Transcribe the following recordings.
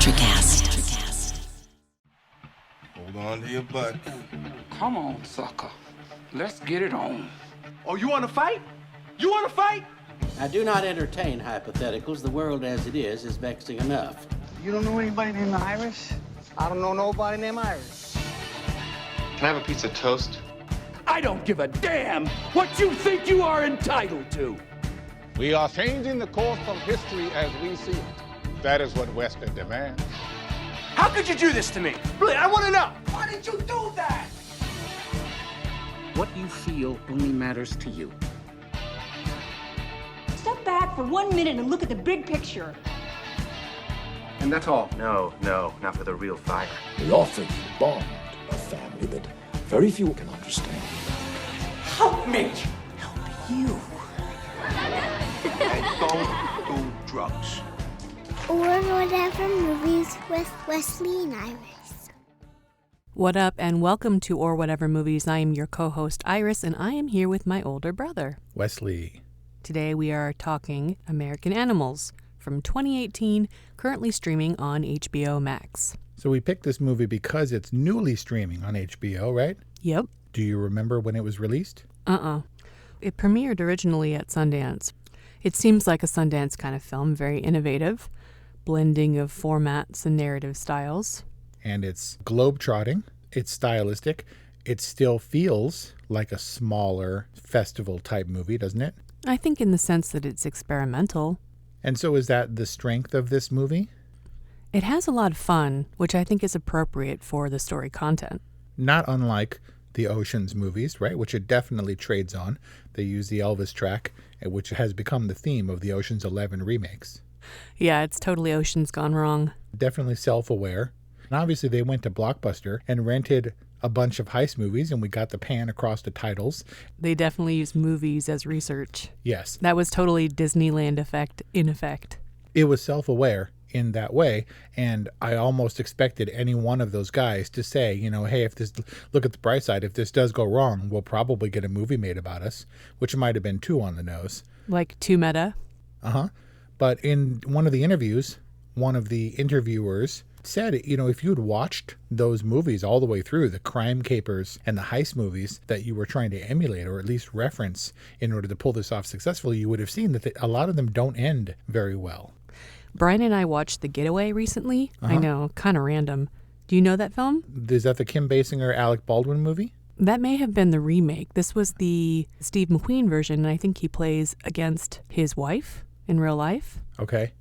Electrocast. Hold on to your butt. Come on, sucker. Let's get it on. Oh, you want to fight? You want to fight? I do not entertain hypotheticals. The world as it is vexing enough. You don't know anybody named Iris? I don't know nobody named Iris. Can I have a piece of toast? I don't give a damn what you think you are entitled to. We are changing the course of history as we see it. That is what Western demands. How could you do this to me? Really, I want to know. Why did you do that? What you feel only matters to you. Step back for 1 minute and look at the big picture. And that's all? No, not for the real fire. We offer you bond, a family that very few can understand. Help me. Help you. And don't do drugs. Or whatever movies with Wesley and Iris. What up, and welcome to Or Whatever Movies. I am your co-host, Iris, and I am here with my older brother, Wesley. Today we are talking American Animals from 2018, currently streaming on HBO Max. So we picked this movie because it's newly streaming on HBO, right? Yep. Do you remember when it was released? It premiered originally at Sundance. It seems like a Sundance kind of film, very innovative, blending of formats and narrative styles. And it's globe-trotting, it's stylistic, it still feels like a smaller festival-type movie, doesn't it? I think in the sense that it's experimental. And so is that the strength of this movie? It has a lot of fun, which I think is appropriate for the story content. Not unlike the Ocean's movies, right, which it definitely trades on. They use the Elvis track, which has become the theme of the Ocean's 11 remakes. Yeah, it's totally Ocean's gone wrong. Definitely self-aware. And obviously they went to Blockbuster and rented a bunch of heist movies, and we got the pan across the titles. They definitely used movies as research. Yes. That was totally Disneyland effect in effect. It was self-aware in that way, and I almost expected any one of those guys to say, hey, if this, look at the bright side, if this does go wrong, we'll probably get a movie made about us, which might have been too on the nose. Like too meta? But in one of the interviews, one of the interviewers said, if you'd watched those movies all the way through, the crime capers and the heist movies that you were trying to emulate or at least reference in order to pull this off successfully, you would have seen that a lot of them don't end very well. Brian and I watched The Getaway recently. I know, kind of random. Do you know that film? Is that the Kim Basinger, Alec Baldwin movie? That may have been the remake. This was the Steve McQueen version, and I think he plays against his wife in real life. Okay.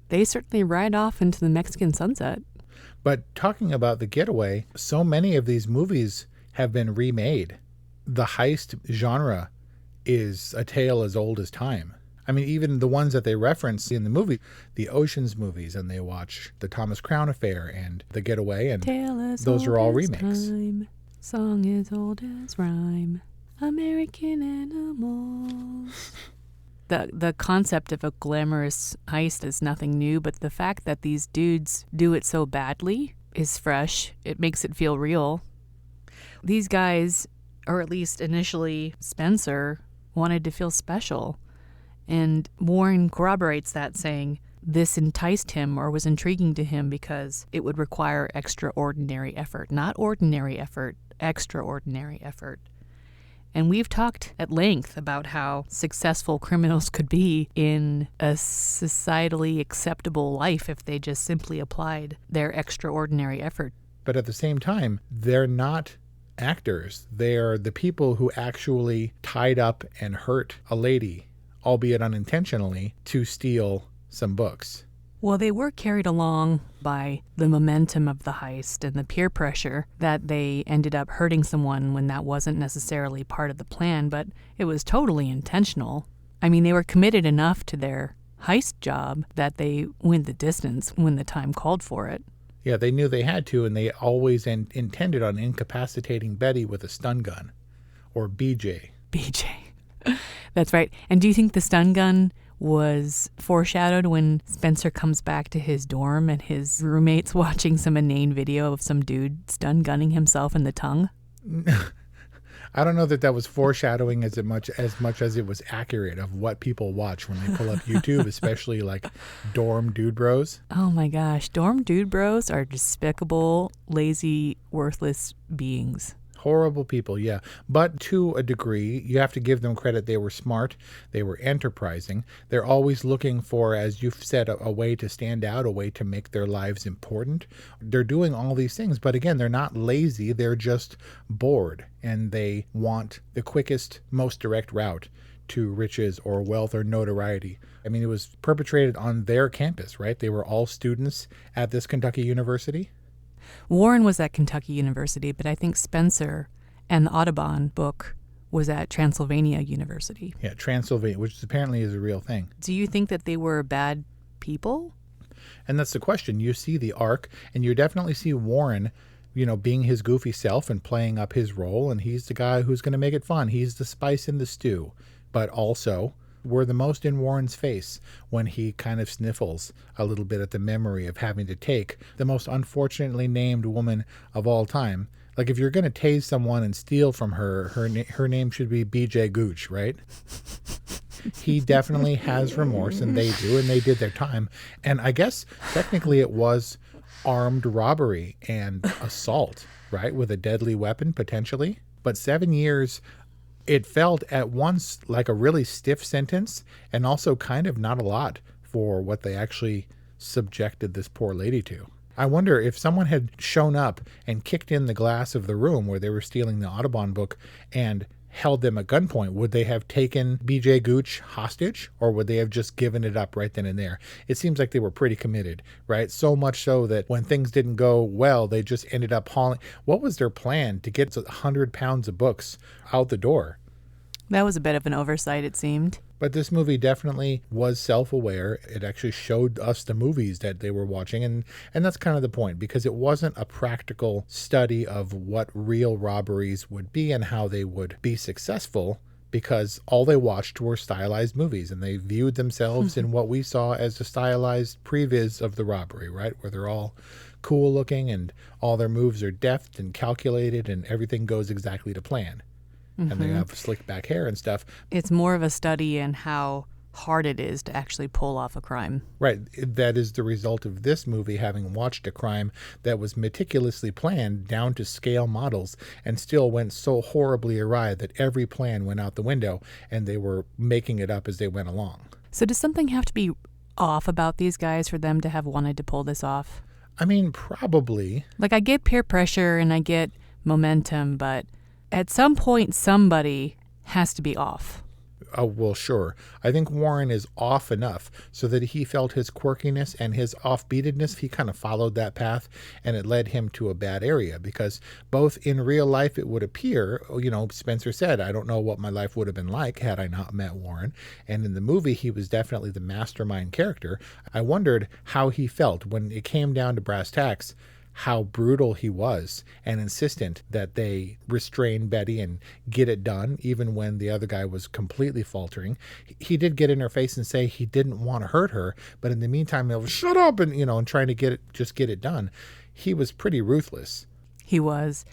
They certainly ride off into the Mexican sunset. But talking about The Getaway, so many of these movies have been remade. The heist genre is a tale as old as time. I mean, even the ones that they reference in the movie, the Ocean's movies, and they watch the Thomas Crown Affair and The Getaway, and those are all remakes. Time. Song as old as rhyme. American Animals. The concept of a glamorous heist is nothing new, but the fact that these dudes do it so badly is fresh. It makes it feel real. These guys, or at least initially Spencer, wanted to feel special. And Warren corroborates that, saying this enticed him or was intriguing to him because it would require extraordinary effort. Not ordinary effort, extraordinary effort. And we've talked at length about how successful criminals could be in a societally acceptable life if they just simply applied their extraordinary effort. But at the same time, they're not actors. They're the people who actually tied up and hurt a lady, albeit unintentionally, to steal some books. Well, they were carried along by the momentum of the heist and the peer pressure that they ended up hurting someone when that wasn't necessarily part of the plan, but it was totally intentional. I mean, they were committed enough to their heist job that they went the distance when the time called for it. Yeah, they knew they had to, and they always intended on incapacitating Betty with a stun gun, or BJ. BJ. That's right. And do you think the stun gun was foreshadowed when Spencer comes back to his dorm and his roommate's watching some inane video of some dude stun gunning himself in the tongue? I don't know that was foreshadowing as much as it was accurate of what people watch when they pull up YouTube, especially like dorm dude bros. Oh my gosh, dorm dude bros are despicable, lazy, worthless beings. Horrible people, yeah. But to a degree, you have to give them credit. They were smart. They were enterprising. They're always looking for, as you've said, a way to stand out, a way to make their lives important. They're doing all these things. But again, they're not lazy. They're just bored. And they want the quickest, most direct route to riches or wealth or notoriety. I mean, it was perpetrated on their campus, right? They were all students at this Kentucky university. Warren was at Kentucky University, but I think Spencer and the Audubon book was at Transylvania University. Yeah, Transylvania, which apparently is a real thing. Do you think that they were bad people? And that's the question. You see the arc, and you definitely see Warren, being his goofy self and playing up his role, and he's the guy who's going to make it fun. He's the spice in the stew. But also, we're the most in Warren's face when he kind of sniffles a little bit at the memory of having to take the most unfortunately named woman of all time. Like, if you're going to tase someone and steal from her name should be BJ Gooch, right? He definitely has remorse, and they do, and they did their time. And I guess technically it was armed robbery and assault, right, with a deadly weapon potentially. But 7 years, it felt at once like a really stiff sentence and also kind of not a lot for what they actually subjected this poor lady to. I wonder if someone had shown up and kicked in the glass of the room where they were stealing the Audubon book and held them at gunpoint, would they have taken BJ Gooch hostage, or would they have just given it up right then and there? It seems like they were pretty committed, right? So much so that when things didn't go well, they just ended up hauling. What was their plan to get 100 pounds of books out the door? That was a bit of an oversight, it seemed. But this movie definitely was self-aware. It actually showed us the movies that they were watching, and that's kind of the point, because it wasn't a practical study of what real robberies would be and how they would be successful, because all they watched were stylized movies, and they viewed themselves in what we saw as the stylized previs of the robbery, right, where they're all cool looking and all their moves are deft and calculated and everything goes exactly to plan. And they have slick back hair and stuff. It's more of a study in how hard it is to actually pull off a crime. Right. That is the result of this movie having watched a crime that was meticulously planned down to scale models and still went so horribly awry that every plan went out the window and they were making it up as they went along. So does something have to be off about these guys for them to have wanted to pull this off? I mean, probably. Like, I get peer pressure and I get momentum, but at some point, somebody has to be off. Oh, well, sure. I think Warren is off enough so that he felt his quirkiness and his offbeatedness. He kind of followed that path, and it led him to a bad area, because both in real life, it would appear, Spencer said, I don't know what my life would have been like had I not met Warren. And in the movie, he was definitely the mastermind character. I wondered how he felt when it came down to brass tacks, how brutal he was and insistent that they restrain Betty and get it done, even when the other guy was completely faltering. He did get in her face and say he didn't want to hurt her, but in the meantime, he was shut up and trying to get it done. He was pretty ruthless. He was.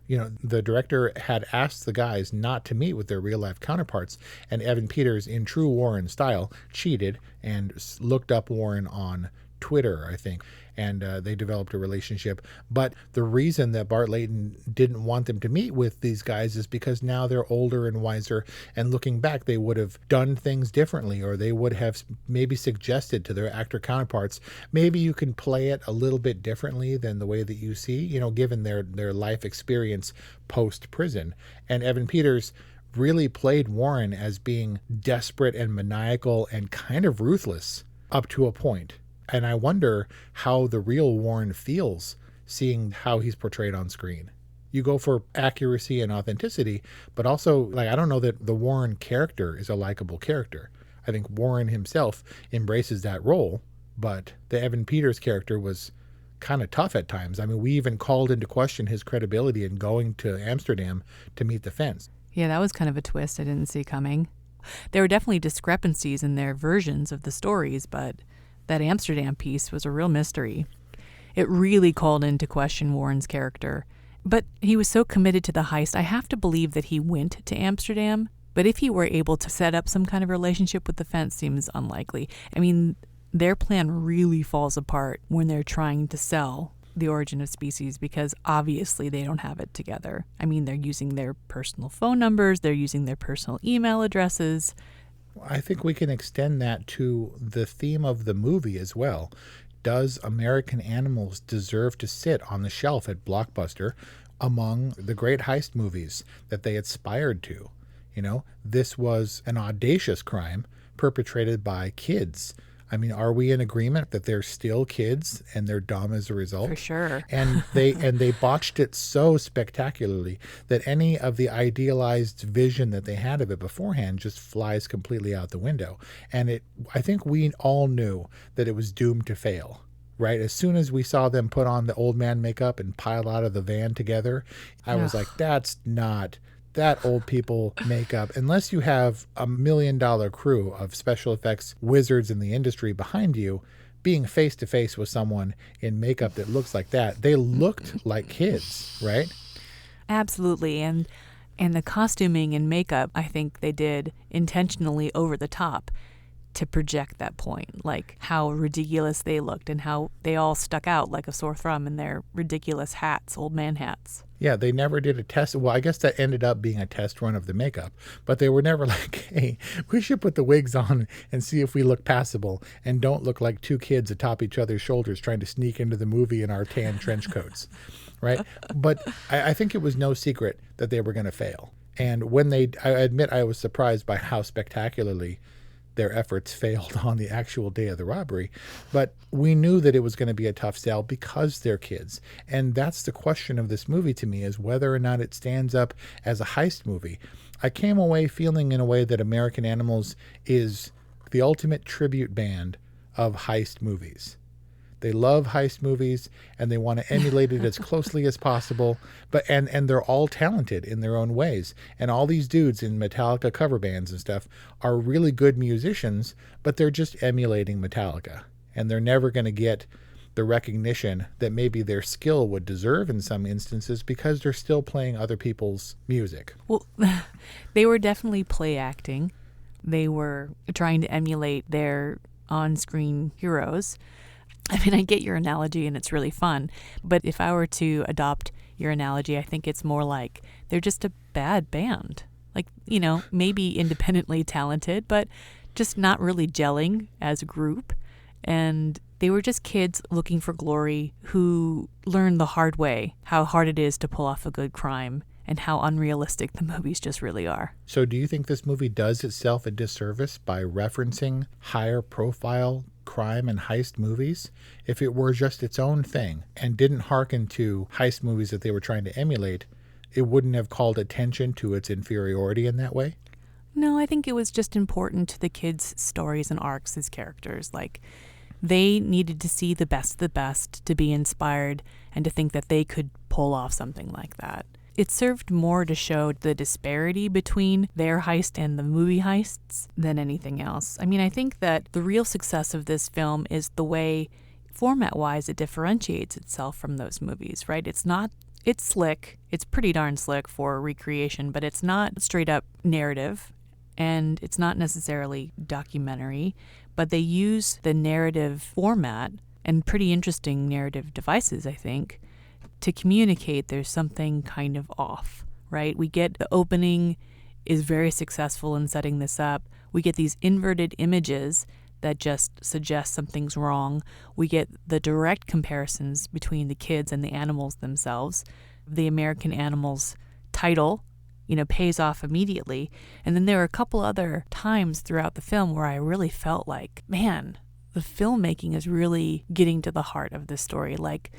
The director had asked the guys not to meet with their real life counterparts, and Evan Peters, in true Warren style, cheated and looked up Warren on Twitter, I think, and they developed a relationship. But the reason that Bart Layton didn't want them to meet with these guys is because now they're older and wiser, and looking back, they would have done things differently, or they would have maybe suggested to their actor counterparts, maybe you can play it a little bit differently than the way that you see, given their life experience post-prison. And Evan Peters really played Warren as being desperate and maniacal and kind of ruthless up to a point. And I wonder how the real Warren feels seeing how he's portrayed on screen. You go for accuracy and authenticity, but also, I don't know that the Warren character is a likable character. I think Warren himself embraces that role, but the Evan Peters character was kind of tough at times. I mean, we even called into question his credibility in going to Amsterdam to meet the fence. Yeah, that was kind of a twist I didn't see coming. There were definitely discrepancies in their versions of the stories, but that Amsterdam piece was a real mystery. It really called into question Warren's character But he was so committed to the heist, I have to believe that he went to Amsterdam. But if he were able to set up some kind of relationship with the fence, seems unlikely. I mean, their plan really falls apart when they're trying to sell The Origin of Species, because obviously they don't have it together. I mean, they're using their personal phone numbers, they're using their personal email addresses. I think we can extend that to the theme of the movie as well. Does American Animals deserve to sit on the shelf at Blockbuster among the great heist movies that they aspired to? You know, this was an audacious crime perpetrated by kids. I mean, are we in agreement that they're still kids and they're dumb as a result? For sure. And they botched it so spectacularly that any of the idealized vision that they had of it beforehand just flies completely out the window. And I think we all knew that it was doomed to fail. Right? As soon as we saw them put on the old man makeup and pile out of the van together, I was like, that's not that old people makeup. Unless you have $1 million crew of special effects wizards in the industry behind you, being face to face with someone in makeup that looks like that, they looked like kids, right? Absolutely. And the costuming and makeup, I think they did intentionally over the top to project that point, like how ridiculous they looked and how they all stuck out like a sore thumb in their ridiculous hats, old man hats. Yeah, they never did a test. Well, I guess that ended up being a test run of the makeup, but they were never like, hey, we should put the wigs on and see if we look passable and don't look like two kids atop each other's shoulders trying to sneak into the movie in our tan trench coats, right? But I think it was no secret that they were going to fail. And when I admit I was surprised by how spectacularly their efforts failed on the actual day of the robbery, but we knew that it was going to be a tough sell because they're kids. And that's the question of this movie to me, is whether or not it stands up as a heist movie. I came away feeling in a way that American Animals is the ultimate tribute band of heist movies. They love heist movies and they want to emulate it as closely as possible. But and they're all talented in their own ways. And all these dudes in Metallica cover bands and stuff are really good musicians, but they're just emulating Metallica. And they're never going to get the recognition that maybe their skill would deserve in some instances because they're still playing other people's music. Well, they were definitely play acting. They were trying to emulate their on-screen heroes. I mean, I get your analogy and it's really fun, but if I were to adopt your analogy, I think it's more like they're just a bad band. Like, you know, maybe independently talented, but just not really gelling as a group. And they were just kids looking for glory who learned the hard way how hard it is to pull off a good crime and how unrealistic the movies just really are. So do you think this movie does itself a disservice by referencing higher profile crime and heist movies? If it were just its own thing and didn't hearken to heist movies that they were trying to emulate, it wouldn't have called attention to its inferiority in that way? No, I think it was just important to the kids' stories and arcs as characters. Like, they needed to see the best to be inspired and to think that they could pull off something like that. It served more to show the disparity between their heist and the movie heists than anything else. I mean, I think that the real success of this film is the way, format-wise, it differentiates itself from those movies, right? It's slick. It's pretty darn slick for recreation, but it's not straight up narrative, and it's not necessarily documentary, but they use the narrative format and pretty interesting narrative devices, I think, to communicate there's something kind of off, right? We get the opening is very successful in setting this up. We get these inverted images that just suggest something's wrong. We get the direct comparisons between the kids and the animals themselves. The American Animals title, you know, pays off immediately. And then there are a couple other times throughout the film where I really felt like, man, the filmmaking is really getting to the heart of this story. Like,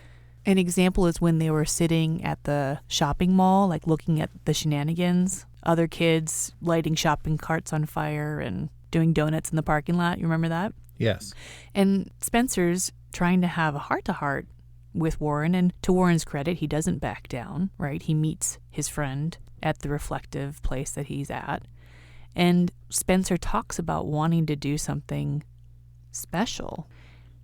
an example is when they were sitting at the shopping mall, like looking at the shenanigans, other kids lighting shopping carts on fire and doing donuts in the parking lot. You remember that? Yes. And Spencer's trying to have a heart-to-heart with Warren, and to Warren's credit, he doesn't back down, right? He meets his friend at the reflective place that he's at. And Spencer talks about wanting to do something special.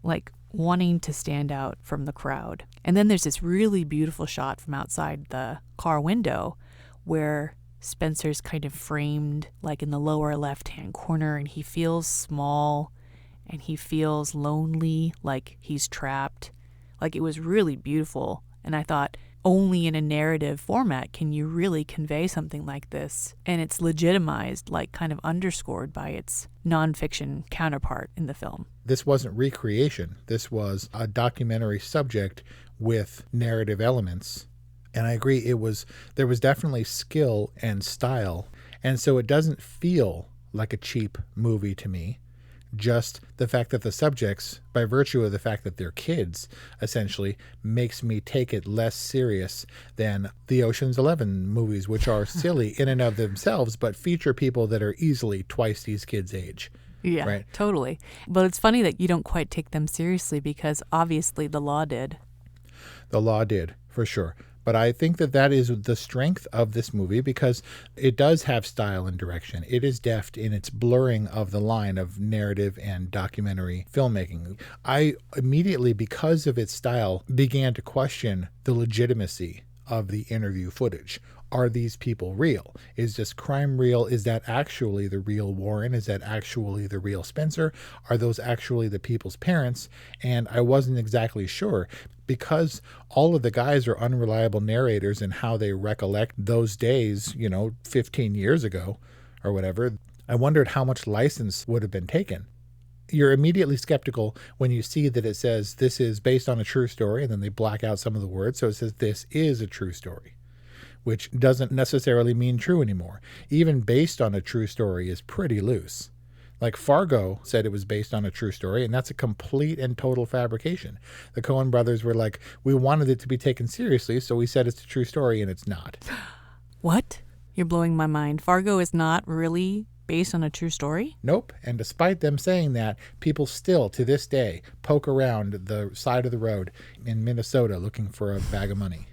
like wanting to stand out from the crowd. And then there's this really beautiful shot from outside the car window where Spencer's kind of framed like in the lower left-hand corner, and he feels small and he feels lonely, like he's trapped. Like, it was really beautiful. And I thought, only in a narrative format can you really convey something like this. And it's legitimized, like kind of underscored by its nonfiction counterpart in the film. This wasn't recreation. This was a documentary subject with narrative elements. And I agree, there was definitely skill and style. And so it doesn't feel like a cheap movie to me. Just the fact that the subjects, by virtue of the fact that they're kids, essentially makes me take it less serious than the Ocean's 11 movies, which are silly in and of themselves, but feature people that are easily twice these kids' age. Yeah, right? Totally. But it's funny that you don't quite take them seriously because obviously the law did. The law did, for sure. But I think that is the strength of this movie because it does have style and direction. It is deft in its blurring of the line of narrative and documentary filmmaking. I immediately, because of its style, began to question the legitimacy of the interview footage. Are these people real? Is this crime real? Is that actually the real Warren? Is that actually the real Spencer? Are those actually the people's parents? And I wasn't exactly sure because all of the guys are unreliable narrators in how they recollect those days, 15 years ago or whatever. I wondered how much license would have been taken. You're immediately skeptical when you see that it says this is based on a true story, and then they black out some of the words. So it says this is a true story, which doesn't necessarily mean true anymore. Even based on a true story is pretty loose. Like Fargo said it was based on a true story, and that's a complete and total fabrication. The Coen brothers were like, we wanted it to be taken seriously, so we said it's a true story, and it's not. What? You're blowing my mind. Fargo is not really based on a true story? Nope. And despite them saying that, people still, to this day, poke around the side of the road in Minnesota looking for a bag of money.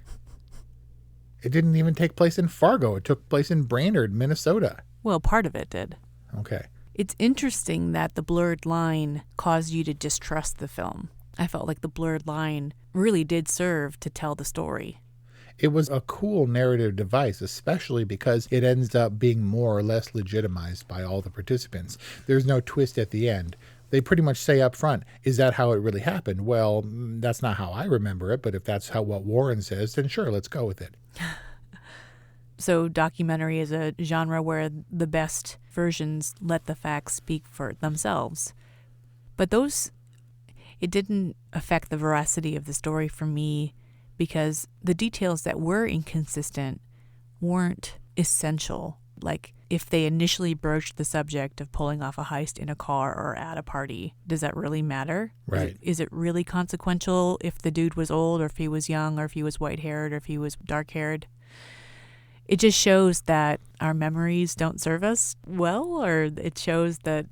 It didn't even take place in Fargo. It took place in Brainerd, Minnesota. Well, part of it did. Okay. It's interesting that the blurred line caused you to distrust the film. I felt like the blurred line really did serve to tell the story. It was a cool narrative device, especially because it ends up being more or less legitimized by all the participants. There's no twist at the end. They pretty much say up front, is that how it really happened? Well, that's not how I remember it, but if that's what Warren says, then sure, let's go with it. So documentary is a genre where the best versions let the facts speak for themselves. But it didn't affect the veracity of the story for me because the details that were inconsistent weren't essential. Like, if they initially broached the subject of pulling off a heist in a car or at a party, does that really matter? Right. Is it really consequential if the dude was old or if he was young or if he was white-haired or if he was dark-haired? It just shows that our memories don't serve us well, or it shows that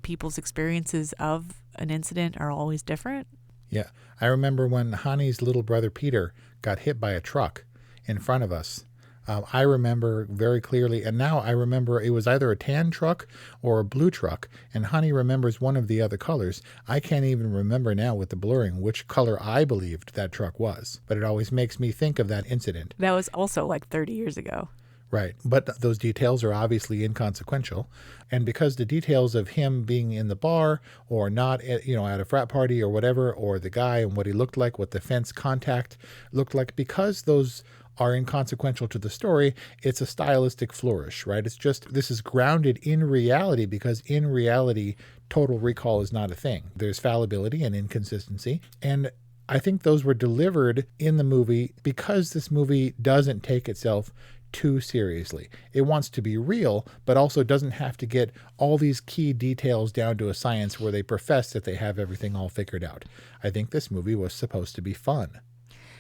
people's experiences of an incident are always different. Yeah. I remember when Hani's little brother Peter got hit by a truck in front of us. I remember very clearly, and now I remember it was either a tan truck or a blue truck, and Hani remembers one of the other colors. I can't even remember now with the blurring which color I believed that truck was, but it always makes me think of that incident. That was also like 30 years ago. Right, but those details are obviously inconsequential, and because the details of him being in the bar or not, at a frat party or whatever, or the guy and what he looked like, what the fence contact looked like, because those are inconsequential to the story, it's a stylistic flourish, right? It's just, this is grounded in reality because in reality, total recall is not a thing. There's fallibility and inconsistency, and I think those were delivered in the movie because this movie doesn't take itself too seriously. It wants to be real, but also doesn't have to get all these key details down to a science where they profess that they have everything all figured out. I think this movie was supposed to be fun.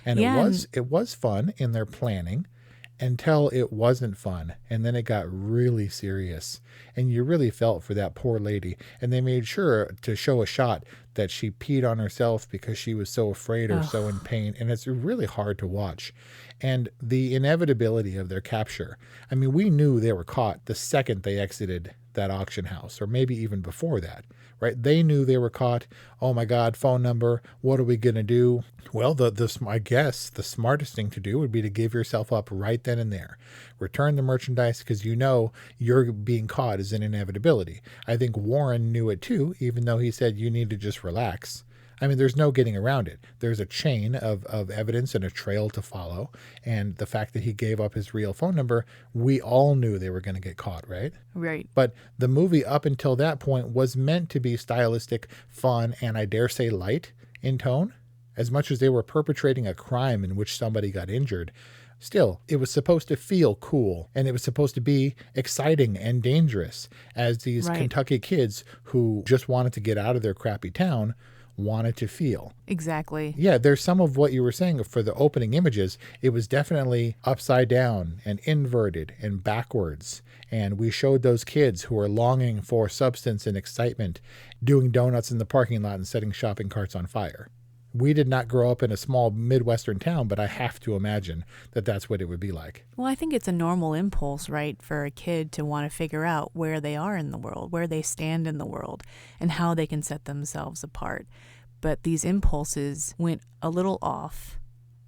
And yeah, it was fun in their planning until it wasn't fun. And then it got really serious. And you really felt for that poor lady. And they made sure to show a shot that she peed on herself because she was so afraid or so in pain. And it's really hard to watch. And the inevitability of their capture. I mean, we knew they were caught the second they exited that auction house, or maybe even before that, right? They knew they were caught. Oh my God, phone number. What are we going to do? Well, I guess the smartest thing to do would be to give yourself up right then and there. Return the merchandise because you know you're being caught is an inevitability. I think Warren knew it too, even though he said you need to just relax. I mean, there's no getting around it. There's a chain of evidence and a trail to follow. And the fact that he gave up his real phone number, we all knew they were going to get caught, right? Right. But the movie up until that point was meant to be stylistic, fun, and I dare say light in tone. As much as they were perpetrating a crime in which somebody got injured, still, it was supposed to feel cool, and it was supposed to be exciting and dangerous as these Kentucky kids who just wanted to get out of their crappy town wanted to feel. Exactly. Yeah, there's some of what you were saying for the opening images. It was definitely upside down and inverted and backwards. And we showed those kids who are longing for substance and excitement doing donuts in the parking lot and setting shopping carts on fire. We did not grow up in a small Midwestern town, but I have to imagine that that's what it would be like. Well, I think it's a normal impulse, right, for a kid to want to figure out where they are in the world, where they stand in the world, and how they can set themselves apart. But these impulses went a little off,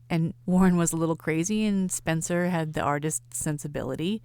and Warren was a little crazy, and Spencer had the artist's sensibility.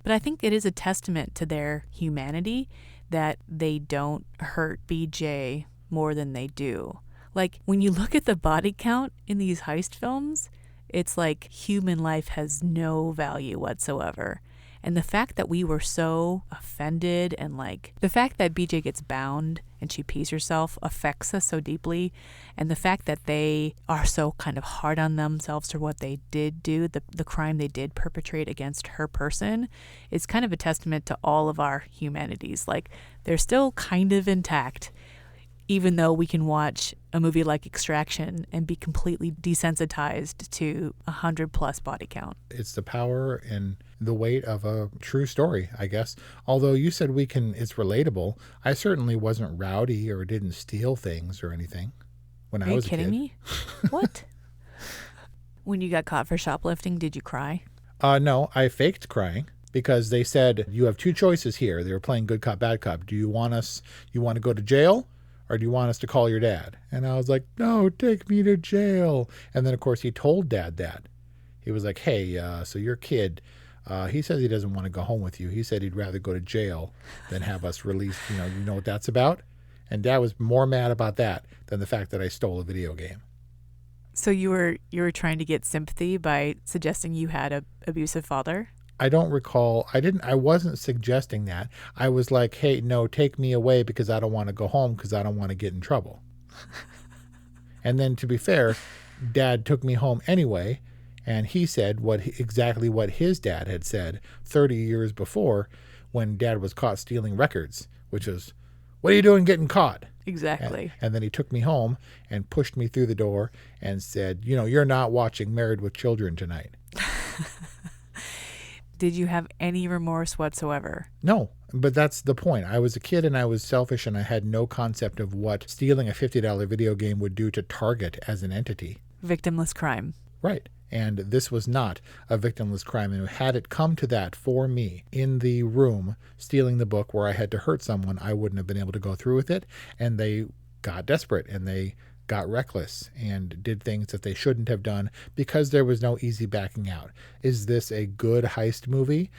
But I think it is a testament to their humanity that they don't hurt BJ more than they do. Like, when you look at the body count in these heist films, it's like human life has no value whatsoever. And the fact that we were so offended and like the fact that BJ gets bound and she pees herself affects us so deeply. And the fact that they are so kind of hard on themselves for what they did do, the crime they did perpetrate against her person, is kind of a testament to all of our humanities. Like, they're still kind of intact, even though we can watch a movie like Extraction and be completely desensitized to 100+ body count. It's the power and the weight of a true story, I guess. Although you said it's relatable, I certainly wasn't rowdy or didn't steal things or anything when I was a kid. Are you kidding me? What? When you got caught for shoplifting, did you cry? No, I faked crying. Because they said, you have two choices here. They were playing good cop, bad cop. Do you want to go to jail? Or do you want us to call your dad? And I was like, no, take me to jail. And then, of course, he told Dad that. He was like, hey, so your kid, he says he doesn't want to go home with you. He said he'd rather go to jail than have us released. You know what that's about? And Dad was more mad about that than the fact that I stole a video game. So you were trying to get sympathy by suggesting you had an abusive father? I don't recall. I wasn't suggesting that. I was like, hey, no, take me away because I don't want to go home because I don't want to get in trouble. And then, to be fair, Dad took me home anyway, and he said exactly what his dad had said 30 years before when Dad was caught stealing records, which was, what are you doing getting caught? Exactly. And then he took me home and pushed me through the door and said, you're not watching Married with Children tonight. Did you have any remorse whatsoever? No, but that's the point. I was a kid and I was selfish and I had no concept of what stealing a $50 video game would do to Target as an entity. Victimless crime. Right. And this was not a victimless crime. And had it come to that for me in the room, stealing the book where I had to hurt someone, I wouldn't have been able to go through with it. And they got desperate and they got reckless and did things that they shouldn't have done because there was no easy backing out. Is this a good heist movie?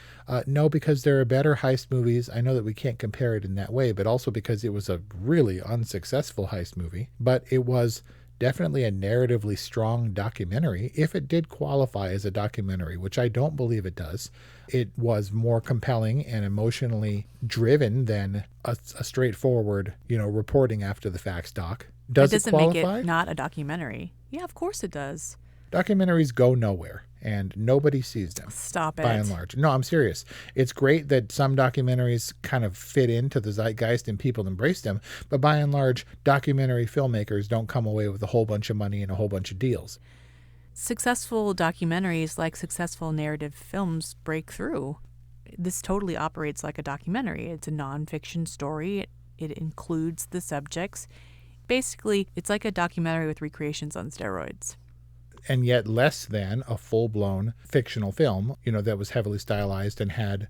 No, because there are better heist movies. I know that we can't compare it in that way, but also because it was a really unsuccessful heist movie. But it was definitely a narratively strong documentary. If it did qualify as a documentary, which I don't believe it does, it was more compelling and emotionally driven than a straightforward, reporting after the facts doc. Does it qualify? Doesn't make it not a documentary. Yeah, of course it does. Documentaries go nowhere, and nobody sees them. Stop it. By and large. No, I'm serious. It's great that some documentaries kind of fit into the zeitgeist and people embrace them, but by and large, documentary filmmakers don't come away with a whole bunch of money and a whole bunch of deals. Successful documentaries, like successful narrative films, break through. This totally operates like a documentary. It's a nonfiction story. It includes the subjects. Basically, it's like a documentary with recreations on steroids. And yet less than a full-blown fictional film, that was heavily stylized and had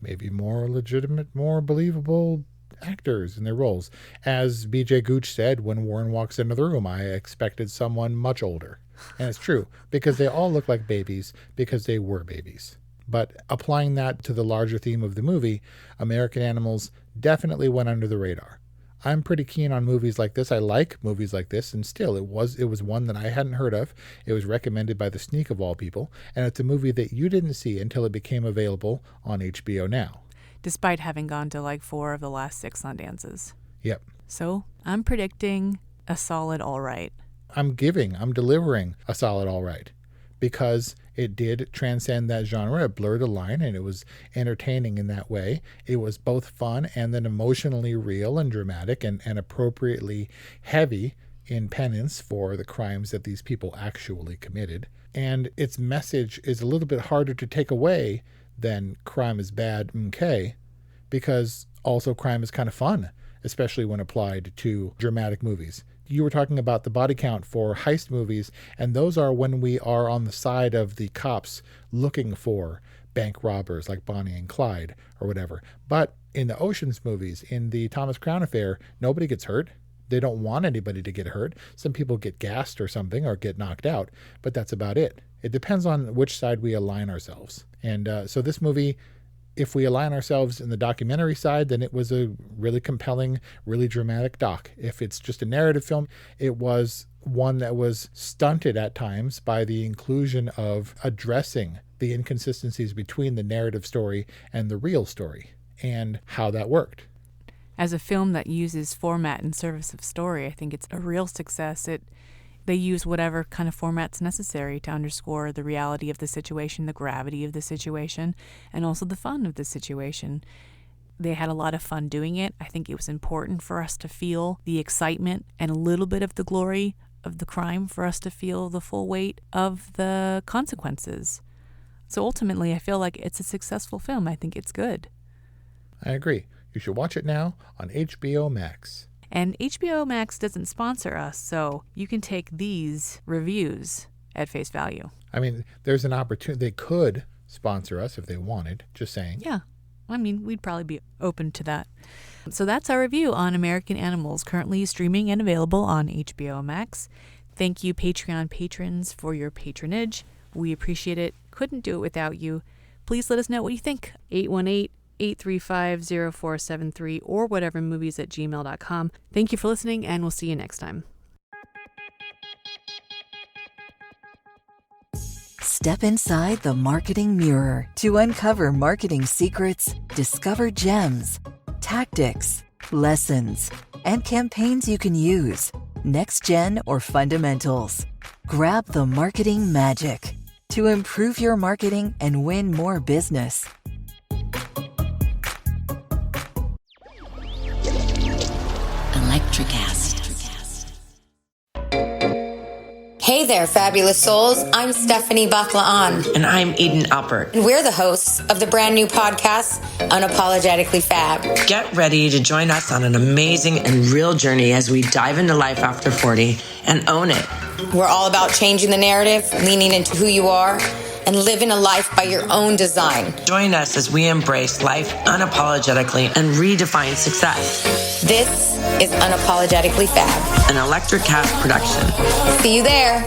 maybe more legitimate, more believable actors in their roles. As B.J. Gooch said when Warren walks into the room, I expected someone much older. And it's true, because they all look like babies because they were babies. But applying that to the larger theme of the movie, American Animals definitely went under the radar. I'm pretty keen on movies like this. I like movies like this, and still, it was one that I hadn't heard of. It was recommended by the Sneak of all people, and it's a movie that you didn't see until it became available on HBO Now. Despite having gone to like 4 of the last 6 Sundances. Yep. So I'm predicting a solid all right. I'm delivering a solid all right, because it did transcend that genre. It blurred the line, and it was entertaining in that way. It was both fun and then emotionally real and dramatic and appropriately heavy in penance for the crimes that these people actually committed. And its message is a little bit harder to take away than crime is bad, okay, because also crime is kind of fun, especially when applied to dramatic movies. You were talking about the body count for heist movies, and those are when we are on the side of the cops looking for bank robbers like Bonnie and Clyde or whatever. But in the Ocean's movies, in the Thomas Crown Affair, nobody gets hurt. They don't want anybody to get hurt. Some people get gassed or something or get knocked out, but that's about it. It depends on which side we align ourselves. And so this movie, if we align ourselves in the documentary side, then it was a really compelling, really dramatic doc. If it's just a narrative film, it was one that was stunted at times by the inclusion of addressing the inconsistencies between the narrative story and the real story and how that worked. As a film that uses format in service of story, I think it's a real success. They use whatever kind of format's necessary to underscore the reality of the situation, the gravity of the situation, and also the fun of the situation. They had a lot of fun doing it. I think it was important for us to feel the excitement and a little bit of the glory of the crime, for us to feel the full weight of the consequences. So ultimately, I feel like it's a successful film. I think it's good. I agree. You should watch it now on HBO Max. And HBO Max doesn't sponsor us, so you can take these reviews at face value. I mean, there's an opportunity. They could sponsor us if they wanted, just saying. Yeah. I mean, we'd probably be open to that. So that's our review on American Animals, currently streaming and available on HBO Max. Thank you, Patreon patrons, for your patronage. We appreciate it. Couldn't do it without you. Please let us know what you think. 818-835-0473 or whatevermovies@gmail.com. Thank you for listening, and we'll see you next time. Step inside the marketing mirror to uncover marketing secrets, discover gems, tactics, lessons, and campaigns you can use. Next gen or fundamentals. Grab the marketing magic to improve your marketing and win more business. Electricast. Hey there, fabulous souls. I'm Stephanie Baklaan. And I'm Eden Alpert. And we're the hosts of the brand new podcast, Unapologetically Fab. Get ready to join us on an amazing and real journey as we dive into life after 40 and own it. We're all about changing the narrative, leaning into who you are, and living a life by your own design. Join us as we embrace life unapologetically and redefine success. This is Unapologetically Fab, an Electricast production. See you there.